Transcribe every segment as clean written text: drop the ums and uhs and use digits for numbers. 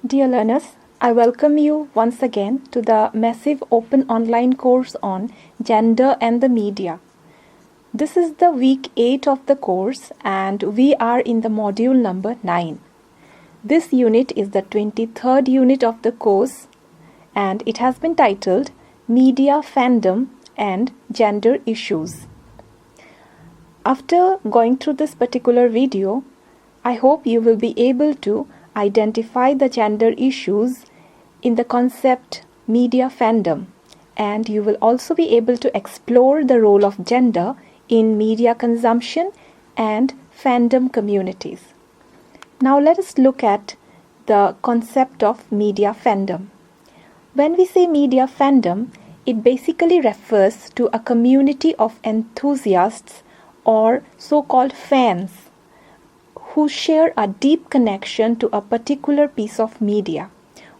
Dear learners, I welcome you once again to the massive open online course on gender and the media. This is the week 8 of the course and we are in the module number 9. This unit is the 23rd unit of the course and it has been titled Media Fandom and Gender Issues. After going through this particular video, I hope you will be able to identify the gender issues in the concept media fandom, and you will also be able to explore the role of gender in media consumption and fandom communities. Now let us look at the concept of media fandom. When we say media fandom, it basically refers to a community of enthusiasts or so-called fans who share a deep connection to a particular piece of media.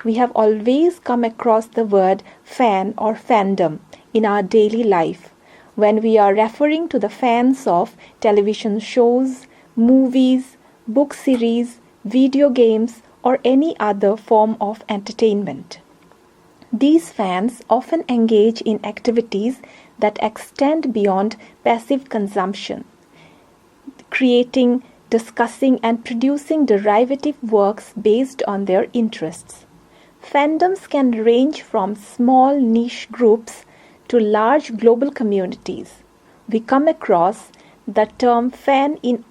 We have always come across the word fan or fandom in our daily life when we are referring to the fans of television shows, movies, book series, video games, or any other form of entertainment. These fans often engage in activities that extend beyond passive consumption, creating, discussing and producing derivative works based on their interests. Fandoms can range from small niche groups to large global communities. We come across the term fan in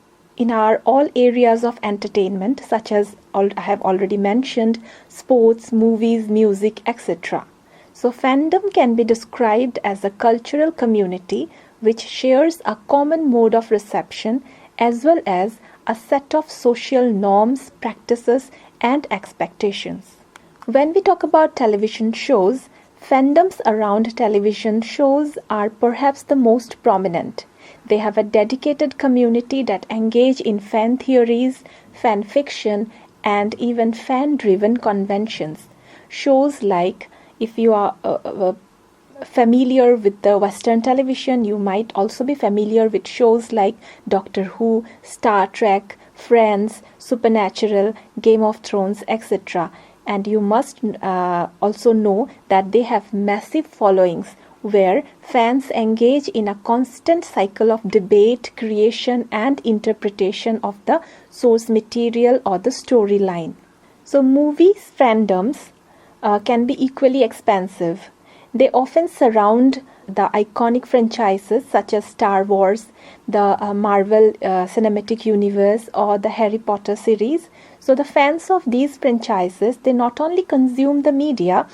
all areas of entertainment, such as I have already mentioned, sports, movies, music, etc. So fandom can be described as a cultural community which shares a common mode of reception as well as a set of social norms, practices, and expectations. When we talk about television shows, fandoms around television shows are perhaps the most prominent. They have a dedicated community that engage in fan theories, fan fiction, and even fan-driven conventions. Shows like, if you are familiar with the Western television, you might also be familiar with shows like Doctor Who, Star Trek, Friends, Supernatural, Game of Thrones, etc. And you must also know that they have massive followings where fans engage in a constant cycle of debate, creation and interpretation of the source material or the storyline. So movies fandoms can be equally expansive. They often surround the iconic franchises such as Star Wars, the Marvel Cinematic Universe or the Harry Potter series. So the fans of these franchises, they not only consume the media,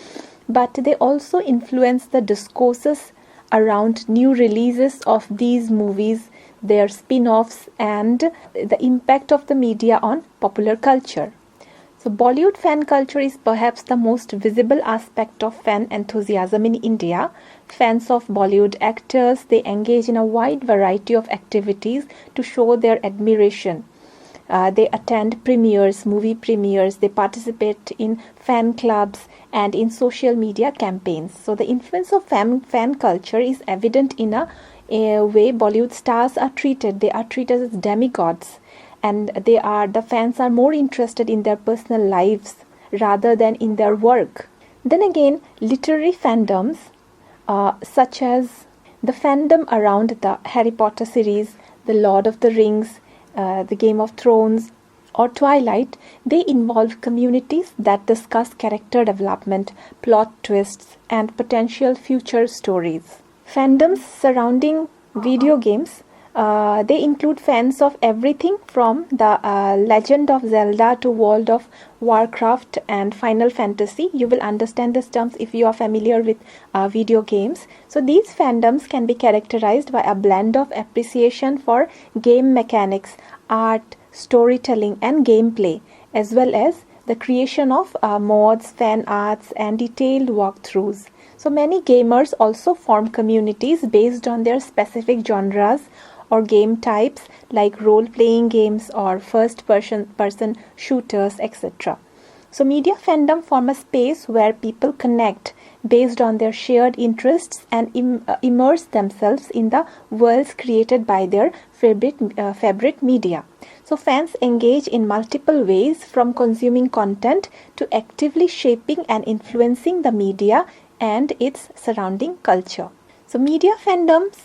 but they also influence the discourses around new releases of these movies, their spin-offs and the impact of the media on popular culture. So Bollywood fan culture is perhaps the most visible aspect of fan enthusiasm in India. Fans of Bollywood actors, they engage in a wide variety of activities to show their admiration. They attend premieres, movie premieres, they participate in fan clubs and in social media campaigns. So the influence of fan culture is evident in a way Bollywood stars are treated. They are treated as demigods. And the fans are more interested in their personal lives rather than in their work. Then again, literary fandoms such as the fandom around the Harry Potter series, the Lord of the Rings, the Game of Thrones or Twilight, they involve communities that discuss character development, plot twists and potential future stories. Fandoms surrounding video games, they include fans of everything from the Legend of Zelda to World of Warcraft and Final Fantasy. You will understand these terms if you are familiar with video games. So these fandoms can be characterized by a blend of appreciation for game mechanics, art, storytelling and gameplay, as well as the creation of mods, fan arts and detailed walkthroughs. So many gamers also form communities based on their specific genres or game types like role-playing games or first-person shooters, etc. So media fandom form a space where people connect based on their shared interests and immerse themselves in the worlds created by their favorite media. So fans engage in multiple ways, from consuming content to actively shaping and influencing the media and its surrounding culture. So media fandoms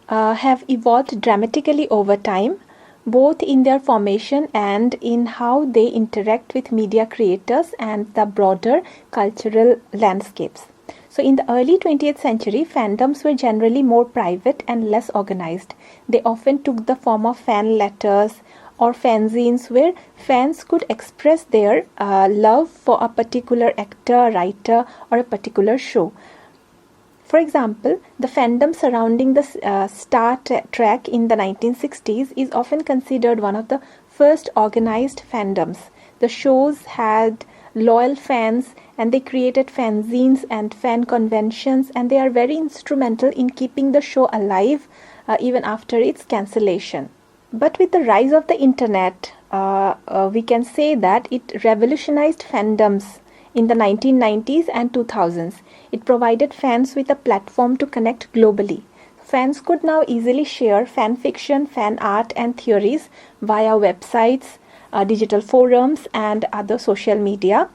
have evolved dramatically over time, both in their formation and in how they interact with media creators and the broader cultural landscapes. So in the early 20th century, fandoms were generally more private and less organized. They often took the form of fan letters or fanzines, where fans could express their love for a particular actor, writer, or a particular show. For example, the fandom surrounding the Star Trek in the 1960s is often considered one of the first organized fandoms. The shows had loyal fans, and they created fanzines and fan conventions, and they are very instrumental in keeping the show alive even after its cancellation. But with the rise of the internet, we can say that it revolutionized fandoms in the 1990s and 2000s. It provided fans with a platform to connect globally. Fans could now easily share fan fiction, fan art, and theories via websites, digital forums, and other social media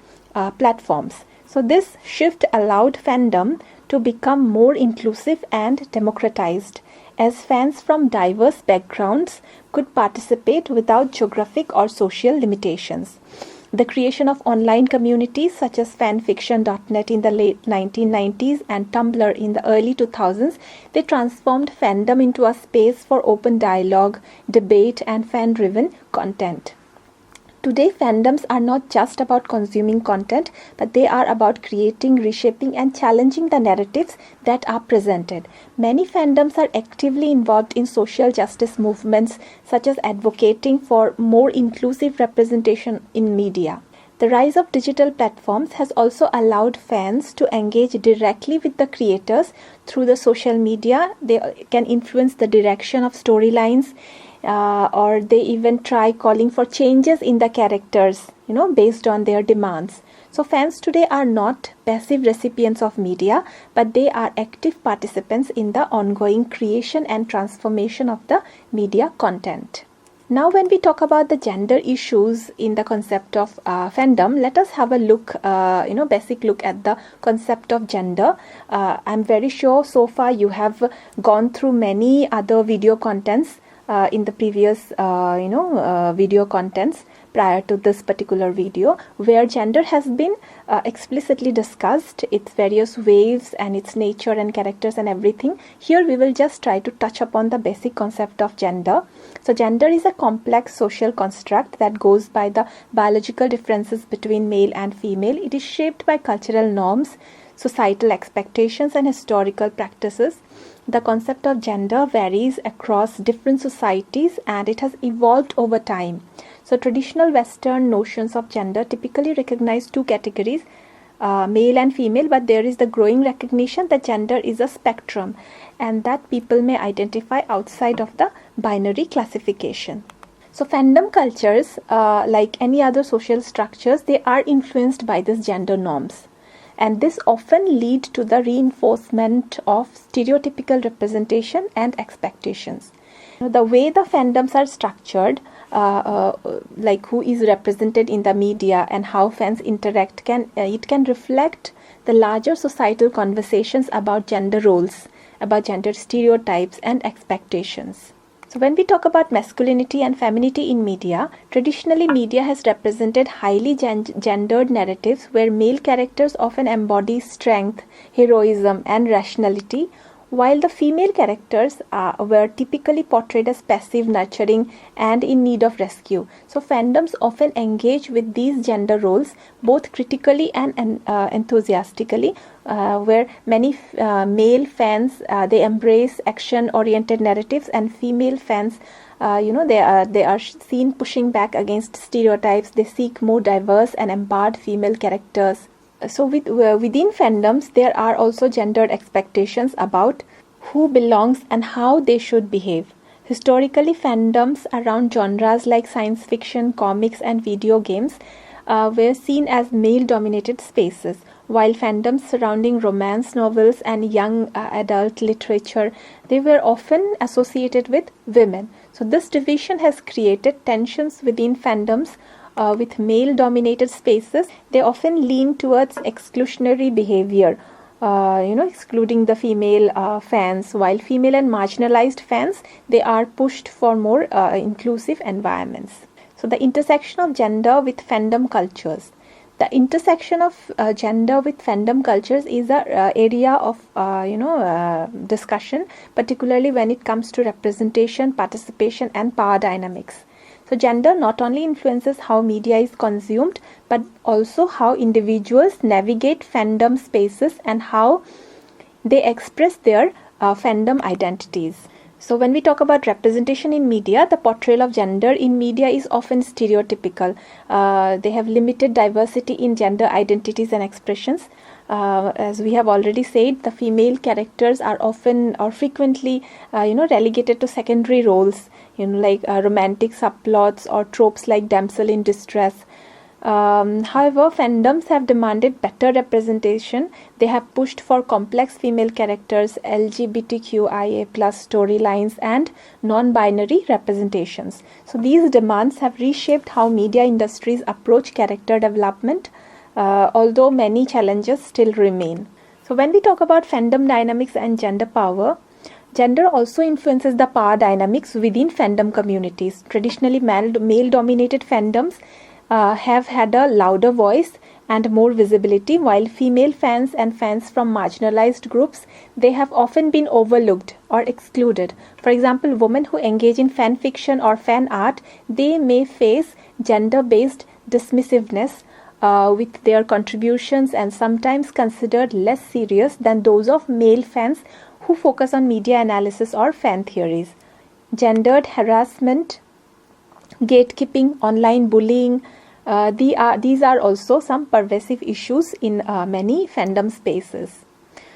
platforms. So this shift allowed fandom to become more inclusive and democratized, as fans from diverse backgrounds could participate without geographic or social limitations. The creation of online communities such as fanfiction.net in the late 1990s and Tumblr in the early 2000s, they transformed fandom into a space for open dialogue, debate, and fan-driven content. Today, fandoms are not just about consuming content, but they are about creating, reshaping, and challenging the narratives that are presented. Many fandoms are actively involved in social justice movements, such as advocating for more inclusive representation in media. The rise of digital platforms has also allowed fans to engage directly with the creators through the social media. They can influence the direction of storylines, or they even try calling for changes in the characters, based on their demands. So fans today are not passive recipients of media, but they are active participants in the ongoing creation and transformation of the media content. Now, when we talk about the gender issues in the concept of fandom, let us have a look, basic look at the concept of gender. I'm very sure so far you have gone through many other video contents in the previous video contents prior to this particular video, where gender has been explicitly discussed, its various waves and its nature and characters and everything. Here we will just try to touch upon the basic concept of gender. So gender is a complex social construct that goes by the biological differences between male and female. It is shaped by cultural norms, societal expectations, and historical practices. The concept of gender varies across different societies, and it has evolved over time. So traditional Western notions of gender typically recognize two categories, male and female, but there is the growing recognition that gender is a spectrum and that people may identify outside of the binary classification. So fandom cultures, like any other social structures, they are influenced by these gender norms. And this often leads to the reinforcement of stereotypical representation and expectations. The way the fandoms are structured, like who is represented in the media and how fans interact, can reflect the larger societal conversations about gender roles, about gender stereotypes and expectations. So when we talk about masculinity and femininity in media, traditionally media has represented highly gendered narratives where male characters often embody strength, heroism, and rationality, while the female characters were typically portrayed as passive, nurturing, and in need of rescue. So fandoms often engage with these gender roles both critically and enthusiastically, where many male fans they embrace action-oriented narratives, and female fans they are seen pushing back against stereotypes. They seek more diverse and empowered female characters. So within fandoms, there are also gendered expectations about who belongs and how they should behave. Historically, fandoms around genres like science fiction, comics, and video games were seen as male-dominated spaces, while fandoms surrounding romance novels and young adult literature, they were often associated with women. So this division has created tensions within fandoms. With male-dominated spaces, they often lean towards exclusionary behavior, excluding the female fans, while female and marginalized fans, they are pushed for more inclusive environments. So the intersection of gender with fandom cultures. The intersection of gender with fandom cultures is an area of discussion, particularly when it comes to representation, participation, and power dynamics. So gender not only influences how media is consumed, but also how individuals navigate fandom spaces and how they express their fandom identities. So when we talk about representation in media, the portrayal of gender in media is often stereotypical. They have limited diversity in gender identities and expressions. As we have already said, the female characters are often or frequently, relegated to secondary roles, like romantic subplots or tropes like damsel in distress. However, fandoms have demanded better representation. They have pushed for complex female characters, LGBTQIA+ storylines, and non-binary representations. So these demands have reshaped how media industries approach character development, although many challenges still remain. So when we talk about fandom dynamics and gender power, gender also influences the power dynamics within fandom communities. Traditionally male-dominated fandoms have had a louder voice and more visibility, while female fans and fans from marginalized groups, they have often been overlooked or excluded. For example, women who engage in fan fiction or fan art, they may face gender-based dismissiveness with their contributions and sometimes considered less serious than those of male fans who focus on media analysis or fan theories. Gendered harassment, gatekeeping, online bullying, these are also some pervasive issues in many fandom spaces.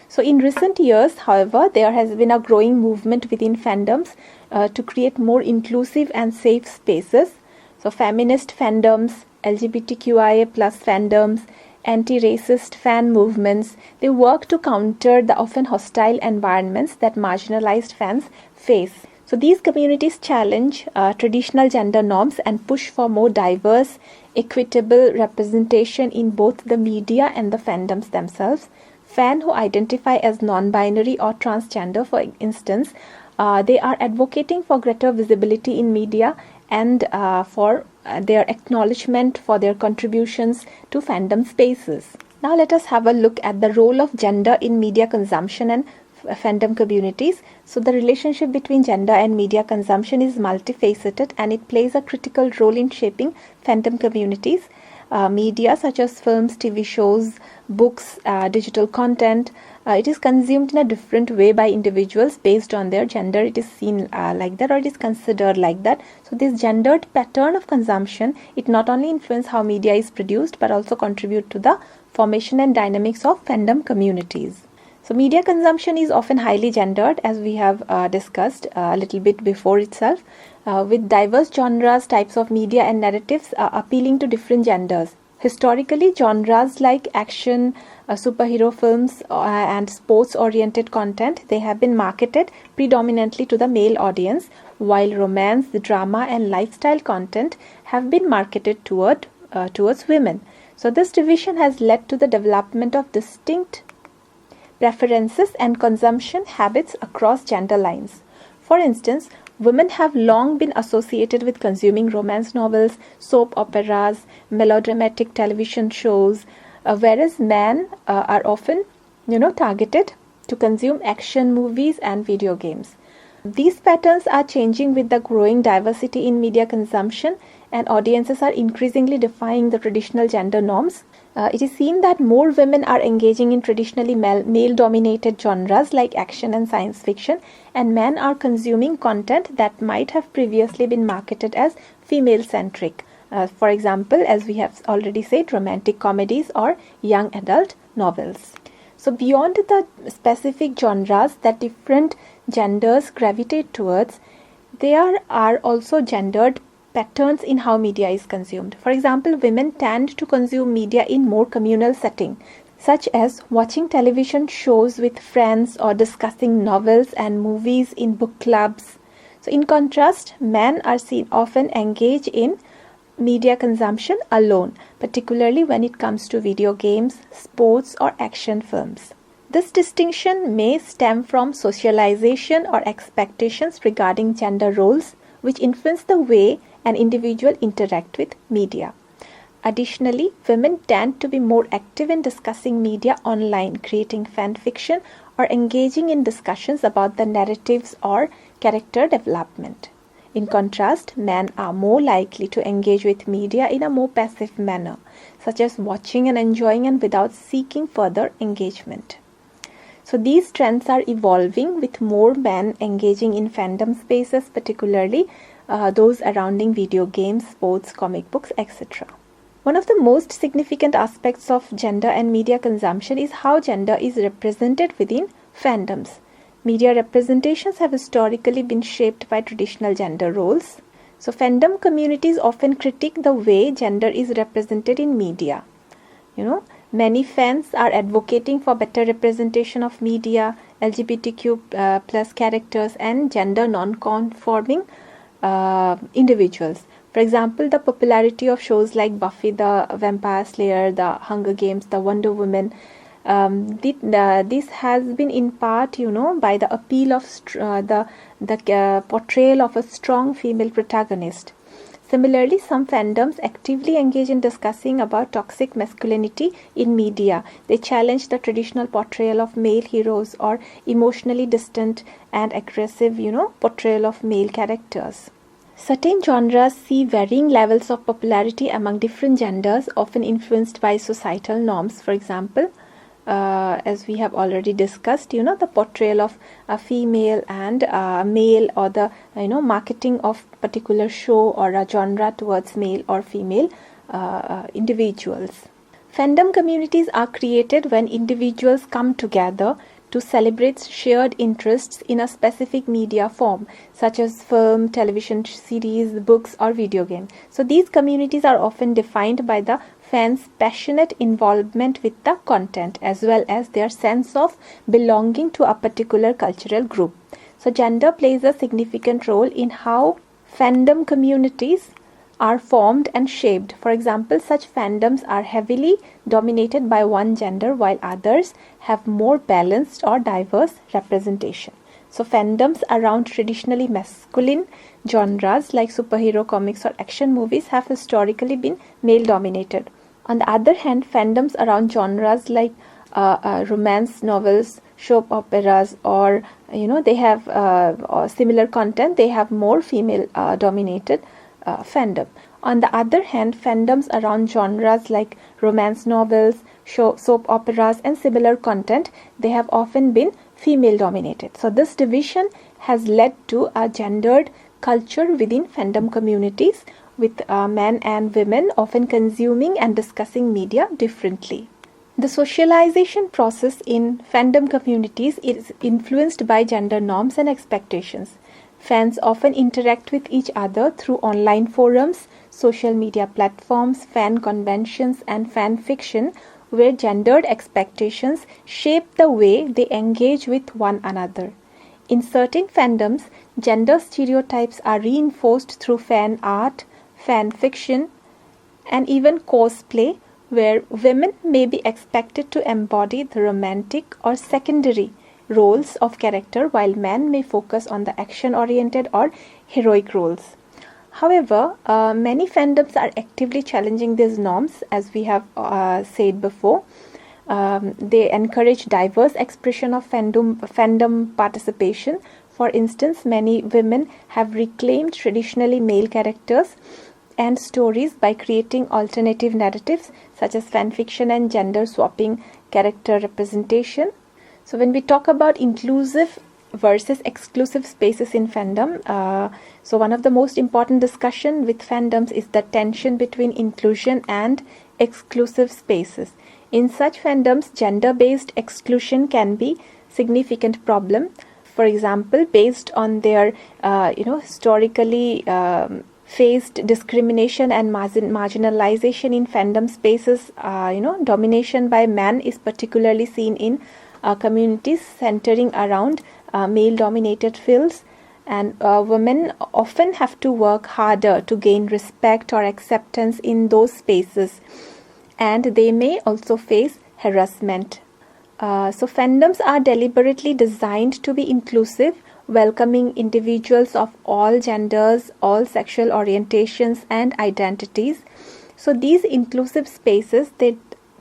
So in recent years, however, there has been a growing movement within fandoms to create more inclusive and safe spaces. So feminist fandoms, LGBTQIA+ fandoms, anti-racist fan movements, they work to counter the often hostile environments that marginalized fans face. So these communities challenge traditional gender norms and push for more diverse, equitable representation in both the media and the fandoms themselves. Fans who identify as non-binary or transgender, for instance, they are advocating for greater visibility in media and for their acknowledgement for their contributions to fandom spaces. Now let us have a look at the role of gender in media consumption and fandom communities. So the relationship between gender and media consumption is multifaceted and it plays a critical role in shaping fandom communities. Media such as films, TV shows, books, digital content, it is consumed in a different way by individuals based on their gender. It is seen like that, or it is considered like that. So this gendered pattern of consumption, it not only influences how media is produced but also contribute to the formation and dynamics of fandom communities. So media consumption is often highly gendered, as we have discussed a little bit before itself, with diverse genres, types of media and narratives appealing to different genders. Historically, genres like action, superhero films and sports-oriented content, they have been marketed predominantly to the male audience, while romance, drama and lifestyle content have been marketed towards women. So this division has led to the development of distinct preferences and consumption habits across gender lines. For instance, women have long been associated with consuming romance novels, soap operas, melodramatic television shows, whereas men are often, targeted to consume action movies and video games. These patterns are changing with the growing diversity in media consumption, and audiences are increasingly defying the traditional gender norms. It is seen that more women are engaging in traditionally male-dominated genres like action and science fiction, and men are consuming content that might have previously been marketed as female-centric. For example, as we have already said, romantic comedies or young adult novels. So beyond the specific genres that different genders gravitate towards, there are also gendered patterns in how media is consumed. For example, women tend to consume media in more communal setting, such as watching television shows with friends or discussing novels and movies in book clubs. So in contrast, men are seen often engage in media consumption alone, particularly when it comes to video games, sports, or action films. This distinction may stem from socialization or expectations regarding gender roles, which influence the way an individual interacts with media. Additionally, women tend to be more active in discussing media online, creating fan fiction, or engaging in discussions about the narratives or character development. In contrast, men are more likely to engage with media in a more passive manner, such as watching and enjoying and without seeking further engagement. So these trends are evolving with more men engaging in fandom spaces, particularly those surrounding video games, sports, comic books, etc. One of the most significant aspects of gender and media consumption is how gender is represented within fandoms. Media representations have historically been shaped by traditional gender roles. So fandom communities often critique the way gender is represented in media. Many fans are advocating for better representation of media, LGBTQ plus characters, and gender non-conforming individuals. For example, the popularity of shows like Buffy the Vampire Slayer, The Hunger Games, The Wonder Woman, this has been in part, by the appeal of the portrayal of a strong female protagonist. Similarly, some fandoms actively engage in discussing about toxic masculinity in media. They challenge the traditional portrayal of male heroes or emotionally distant and aggressive, portrayal of male characters. Certain genres see varying levels of popularity among different genders, often influenced by societal norms. For example, as we have already discussed, the portrayal of a female and a male, or the marketing of particular show or a genre towards male or female individuals. Fandom communities are created when individuals come together to celebrate shared interests in a specific media form, such as film, television series, books, or video game. So these communities are often defined by the fans' passionate involvement with the content, as well as their sense of belonging to a particular cultural group. So gender plays a significant role in how fandom communities are formed and shaped. For example, such fandoms are heavily dominated by one gender, while others have more balanced or diverse representation. So fandoms around traditionally masculine genres like superhero comics or action movies have historically been male dominated. On the other hand, fandoms around genres like romance novels, soap operas, or they have similar content, they have more female dominated fandom. On the other hand, fandoms around genres like romance novels, soap operas, and similar content, they have often been female dominated. So this division has led to a gendered culture within fandom communities, with men and women often consuming and discussing media differently. The socialization process in fandom communities is influenced by gender norms and expectations. Fans often interact with each other through online forums, social media platforms, fan conventions, and fan fiction, where gendered expectations shape the way they engage with one another. In certain fandoms, gender stereotypes are reinforced through fan art, fan fiction, and even cosplay, where women may be expected to embody the romantic or secondary roles of character, while men may focus on the action-oriented or heroic roles. However, many fandoms are actively challenging these norms, as we have said before. They encourage diverse expression of fandom participation. For instance, many women have reclaimed traditionally male characters and stories by creating alternative narratives such as fanfiction and gender swapping character representation. So when we talk about inclusive versus exclusive spaces in fandom, so one of the most important discussion with fandoms is the tension between inclusion and exclusive spaces. In such fandoms, gender-based exclusion can be significant problem. For example, based on their historically faced discrimination and marginalization in fandom spaces. Domination by men is particularly seen in communities centering around male-dominated fields, and women often have to work harder to gain respect or acceptance in those spaces, and they may also face harassment. So fandoms are deliberately designed to be inclusive, welcoming individuals of all genders, all sexual orientations and identities. So these inclusive spaces, they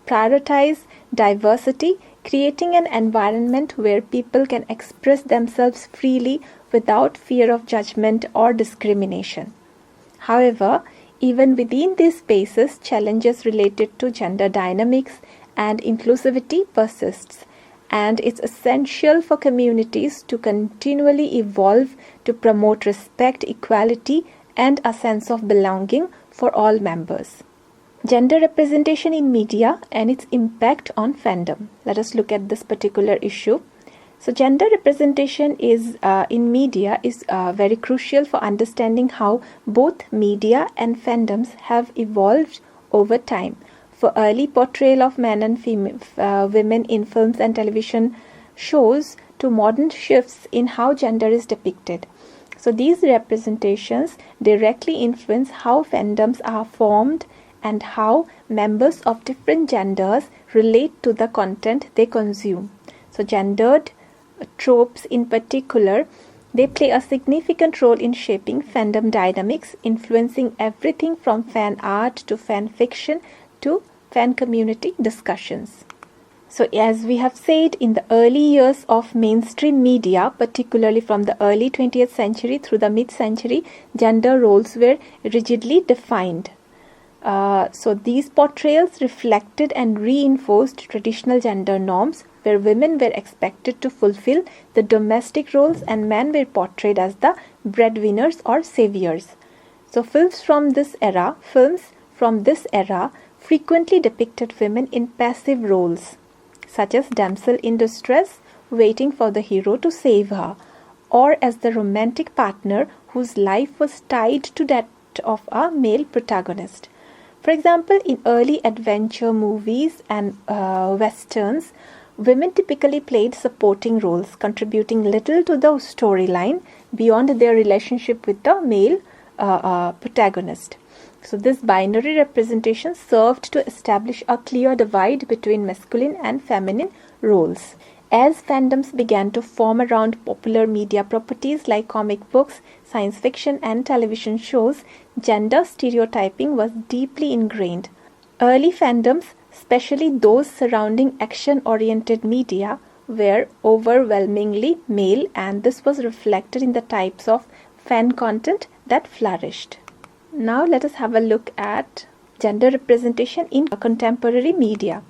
prioritize diversity, creating an environment where people can express themselves freely without fear of judgment or discrimination. However, even within these spaces, challenges related to gender dynamics and inclusivity persists, and it's essential for communities to continually evolve to promote respect, equality, and a sense of belonging for all members. Gender representation in media and its impact on fandom. Let us look at this particular issue. So gender representation in media is very crucial for understanding how both media and fandoms have evolved over time. For early portrayal of men and women in films and television shows to modern shifts in how gender is depicted. So these representations directly influence how fandoms are formed and how members of different genders relate to the content they consume. So gendered tropes in particular, they play a significant role in shaping fandom dynamics, influencing everything from fan art to fan fiction to fan community discussions. So as we have said, in the early years of mainstream media, particularly from the early 20th century through the mid-century, gender roles were rigidly defined. So these portrayals reflected and reinforced traditional gender norms, where women were expected to fulfill the domestic roles and men were portrayed as the breadwinners or saviors. So films from this era frequently depicted women in passive roles, such as damsel in distress waiting for the hero to save her, or as the romantic partner whose life was tied to that of a male protagonist. For example, in early adventure movies and westerns, women typically played supporting roles, contributing little to the storyline beyond their relationship with the male protagonist. So this binary representation served to establish a clear divide between masculine and feminine roles. As fandoms began to form around popular media properties like comic books, science fiction, and television shows, gender stereotyping was deeply ingrained. Early fandoms, especially those surrounding action-oriented media, were overwhelmingly male, and this was reflected in the types of fan content that flourished. Now let us have a look at gender representation in contemporary media.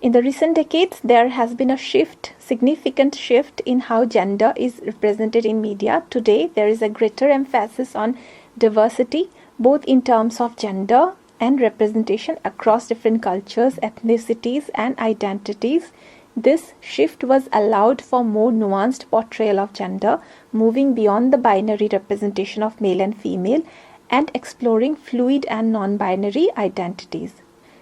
In the recent decades, there has been a significant shift in how gender is represented in media. Today, there is a greater emphasis on diversity, both in terms of gender and representation across different cultures, ethnicities, and identities. This shift was allowed for more nuanced portrayal of gender, moving beyond the binary representation of male and female, and exploring fluid and non-binary identities.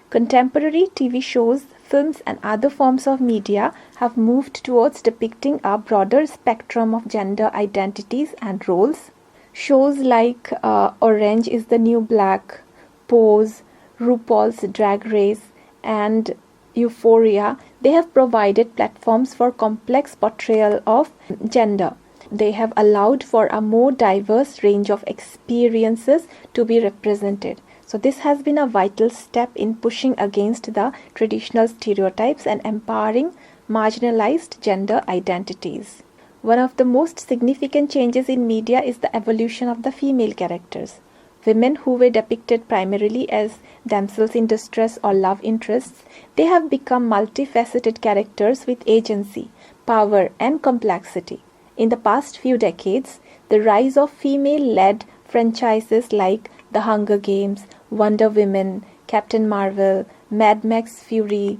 Contemporary TV shows, films, and other forms of media have moved towards depicting a broader spectrum of gender identities and roles. Shows like Orange is the New Black, Pose, RuPaul's Drag Race, and Euphoria, they have provided platforms for complex portrayal of gender. They have allowed for a more diverse range of experiences to be represented. So this has been a vital step in pushing against the traditional stereotypes and empowering marginalized gender identities. One of the most significant changes in media is the evolution of the female characters. Women who were depicted primarily as damsels in distress or love interests, they have become multifaceted characters with agency, power, and complexity. In the past few decades, the rise of female-led franchises like The Hunger Games, Wonder Woman, Captain Marvel, Mad Max Fury,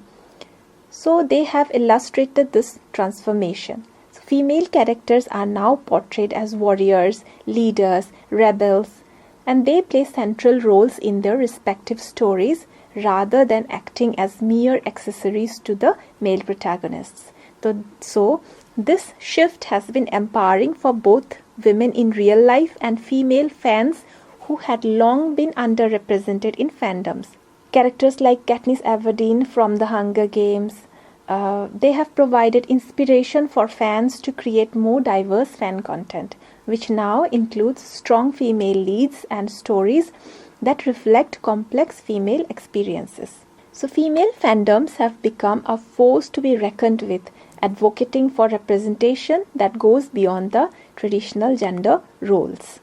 so they have illustrated this transformation. So female characters are now portrayed as warriors, leaders, rebels, and they play central roles in their respective stories rather than acting as mere accessories to the male protagonists. So this shift has been empowering for both women in real life and female fans who had long been underrepresented in fandoms. Characters like Katniss Everdeen from The Hunger Games, they have provided inspiration for fans to create more diverse fan content, which now includes strong female leads and stories that reflect complex female experiences. So female fandoms have become a force to be reckoned with, advocating for representation that goes beyond the traditional gender roles.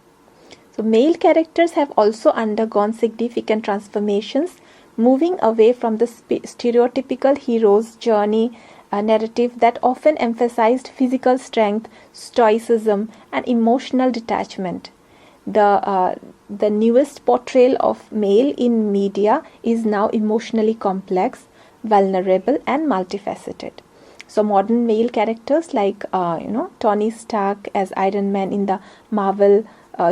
So male characters have also undergone significant transformations, moving away from the stereotypical hero's journey, a narrative that often emphasized physical strength, stoicism, and emotional detachment. The newest portrayal of male in media is now emotionally complex, vulnerable, and multifaceted. So modern male characters like Tony Stark as Iron Man in the Marvel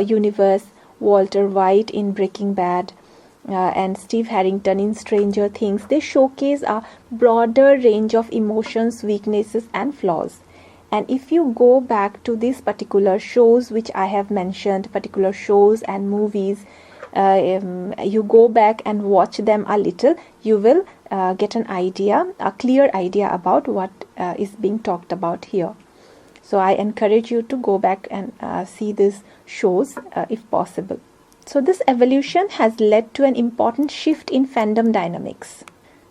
universe, Walter White in Breaking Bad, and Steve Harrington in Stranger Things, they showcase a broader range of emotions, weaknesses, and flaws. And if you go back to these particular shows which I have mentioned, particular shows and movies, you go back and watch them a little, you will get an idea, a clear idea about what is being talked about here. So I encourage you to go back and see these shows if possible. So this evolution has led to an important shift in fandom dynamics.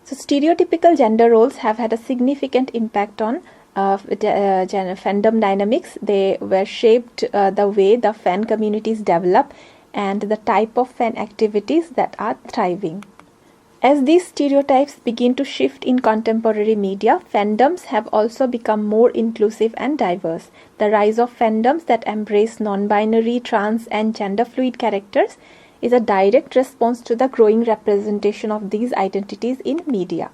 So stereotypical gender roles have had a significant impact on fandom dynamics. They were shaped the way the fan communities develop and the type of fan activities that are thriving. As these stereotypes begin to shift in contemporary media, fandoms have also become more inclusive and diverse. The rise of fandoms that embrace non-binary, trans, and gender-fluid characters is a direct response to the growing representation of these identities in media.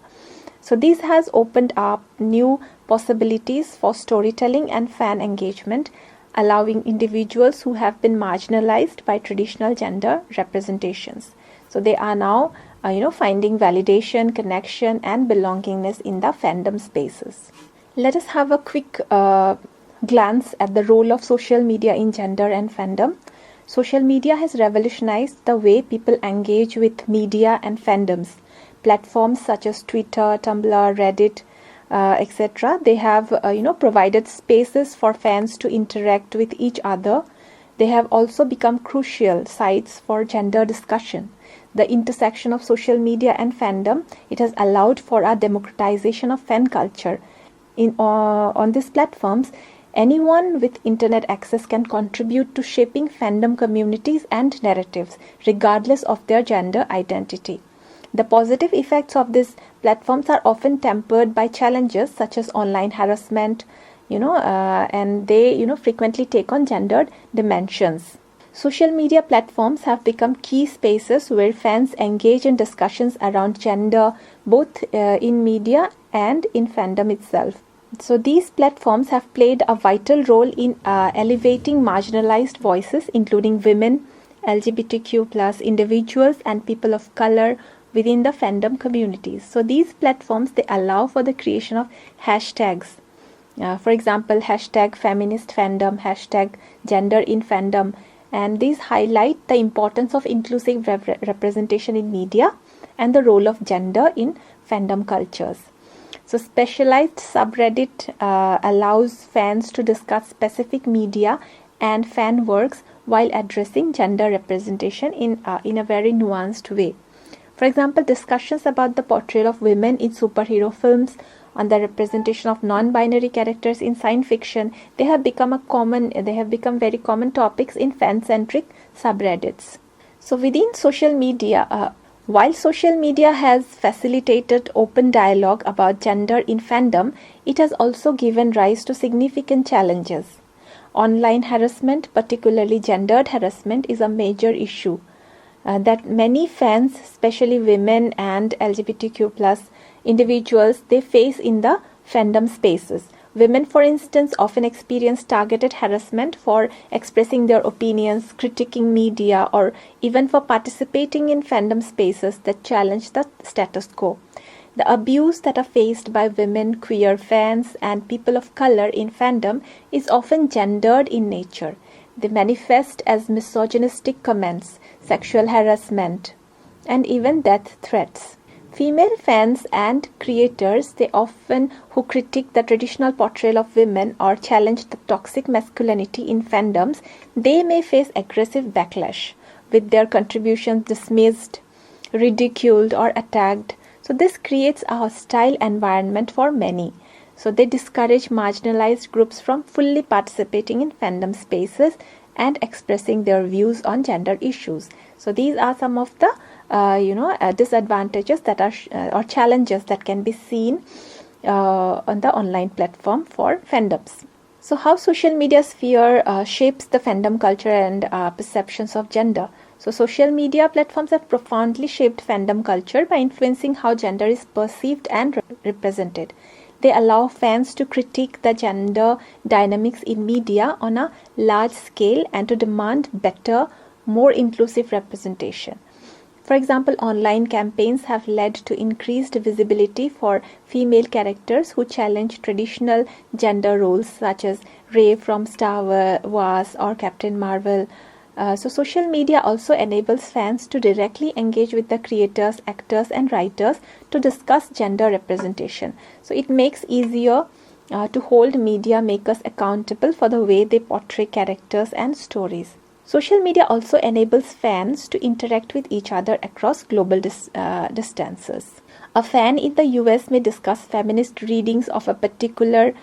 So this has opened up new possibilities for storytelling and fan engagement, allowing individuals who have been marginalized by traditional gender representations. So they are now finding validation, connection, and belongingness in the fandom spaces. Let us have a quick glance at the role of social media in gender and fandom. Social media has revolutionized the way people engage with media and fandoms. Platforms such as Twitter, Tumblr, Reddit, etc. They have provided spaces for fans to interact with each other. They have also become crucial sites for gender discussion. The intersection of social media and fandom, it has allowed for a democratization of fan culture. On these platforms, anyone with internet access can contribute to shaping fandom communities and narratives, regardless of their gender identity. The positive effects of these platforms are often tempered by challenges such as online harassment, and they frequently take on gendered dimensions. Social media platforms have become key spaces where fans engage in discussions around gender, both in media and in fandom itself. So these platforms have played a vital role in elevating marginalized voices, including women, LGBTQ+ individuals, and people of color within the fandom communities. So these platforms, they allow for the creation of hashtags. For example, hashtag feminist fandom, hashtag gender in fandom. And these highlight the importance of inclusive representation in media and the role of gender in fandom cultures. So specialized subreddit allows fans to discuss specific media and fan works while addressing gender representation in a very nuanced way. For example, discussions about the portrayal of women in superhero films, on the representation of non-binary characters in science fiction, they have become very common topics in fan-centric subreddits. So within social media, while social media has facilitated open dialogue about gender in fandom, it has also given rise to significant challenges. Online harassment, particularly gendered harassment, is a major issue that many fans, especially women and LGBTQ+ individuals, they face in the fandom spaces. Women, for instance, often experience targeted harassment for expressing their opinions, critiquing media, or even for participating in fandom spaces that challenge the status quo. The abuse that are faced by women, queer fans, and people of color in fandom is often gendered in nature. They manifest as misogynistic comments, sexual harassment, and even death threats. Female fans and creators, they often who critique the traditional portrayal of women or challenge the toxic masculinity in fandoms, they may face aggressive backlash, with their contributions dismissed, ridiculed, or attacked. So this creates a hostile environment for many. So they discourage marginalized groups from fully participating in fandom spaces and expressing their views on gender issues. So these are some of the disadvantages that are or challenges that can be seen on the online platform for fandoms. So how social media sphere shapes the fandom culture and perceptions of gender. So social media platforms have profoundly shaped fandom culture by influencing how gender is perceived and represented. They allow fans to critique the gender dynamics in media on a large scale and to demand better, more inclusive representation. For example, online campaigns have led to increased visibility for female characters who challenge traditional gender roles such as Rey from Star Wars or Captain Marvel. So social media also enables fans to directly engage with the creators, actors and writers to discuss gender representation. So it makes easier to hold media makers accountable for the way they portray characters and stories. Social media also enables fans to interact with each other across global distances. A fan in the US may discuss feminist readings of a particular,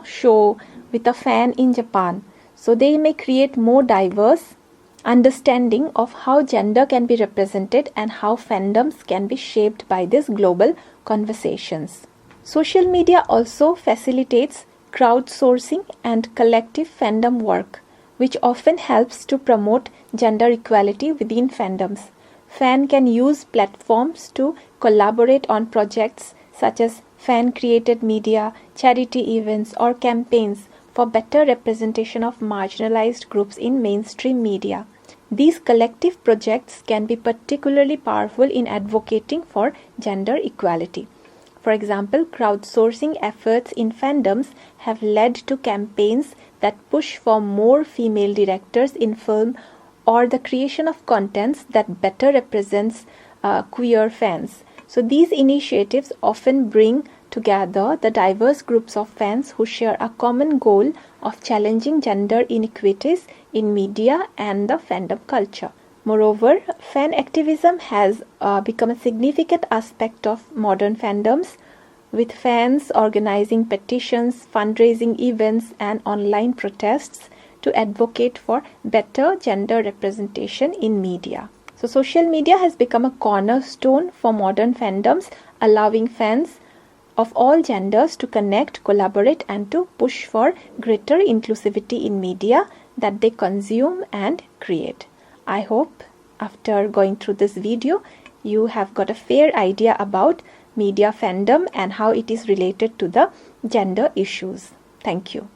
show with a fan in Japan. So they may create more diverse understanding of how gender can be represented and how fandoms can be shaped by these global conversations. Social media also facilitates crowdsourcing and collective fandom work, which often helps to promote gender equality within fandoms. Fans can use platforms to collaborate on projects such as fan-created media, charity events, or campaigns for better representation of marginalized groups in mainstream media. These collective projects can be particularly powerful in advocating for gender equality. For example, crowdsourcing efforts in fandoms have led to campaigns that push for more female directors in film or the creation of contents that better represents queer fans. So these initiatives often bring together the diverse groups of fans who share a common goal of challenging gender inequities in media and the fandom culture. Moreover, fan activism has become a significant aspect of modern fandoms, with fans organizing petitions, fundraising events, and online protests to advocate for better gender representation in media. So social media has become a cornerstone for modern fandoms, allowing fans of all genders to connect, collaborate, and to push for greater inclusivity in media that they consume and create. I hope after going through this video, you have got a fair idea about media fandom and how it is related to the gender issues. Thank you.